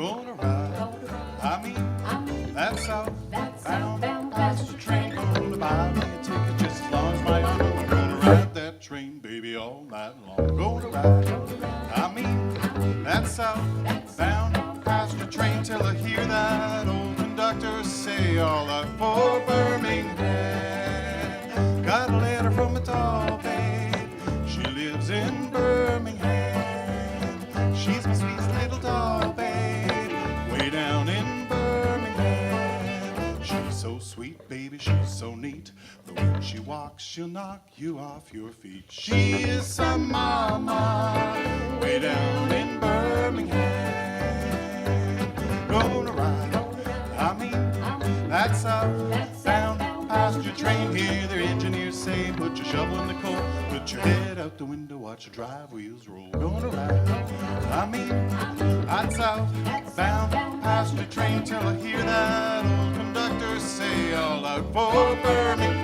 Gonna ride, I mean, that southbound passenger train. Gonna buy me a ticket just as long as my own. I'm gonna ride that train, baby, all night long. Gonna ride, I mean, that southbound passenger train till I hear that old conductor say all out for Birmingham. Got a letter from a tall babe, she lives in Birmingham. She's my sweetest little doll babe, way down in Birmingham. She's so sweet, baby, she's so neat. The way she walks, she'll knock you off your feet. She is some mama, way down in Birmingham. Gonna ride, I mean, that southbound passenger train. Hear their engineers say, put your shovel in the coal, put your head out the window, watch your drive wheels roll. Gonna ride, I mean, that southbound passenger train till I hear that old conductor say all out for Birmingham.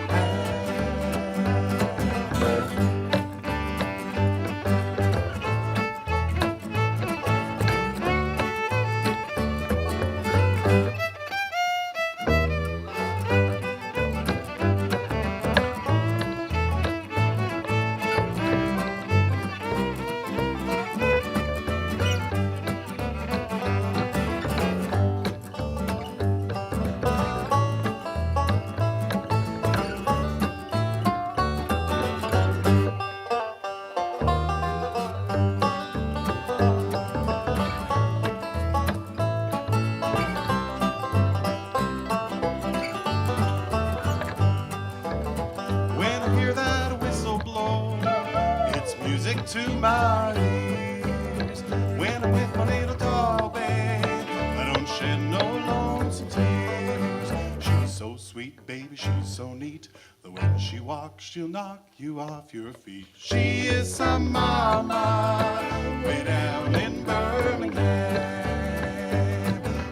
To my ears, when I'm with my little doll babe, I don't shed no lonesome tears. She's so sweet, baby, she's so neat. The way she walks, she'll knock you off your feet. She is some mama, way down in Birmingham.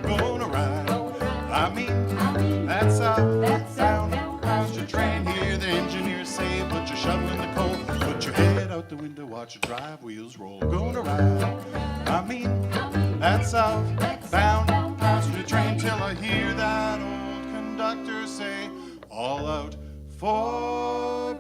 Gonna ride, I mean, that's southbound passenger train. Hear the engineers say, put your shovel in the coal, put your head out the window, watch your drive wheels roll. Gonna ride, I mean, that southbound passenger train till I hear that old conductor say, all out for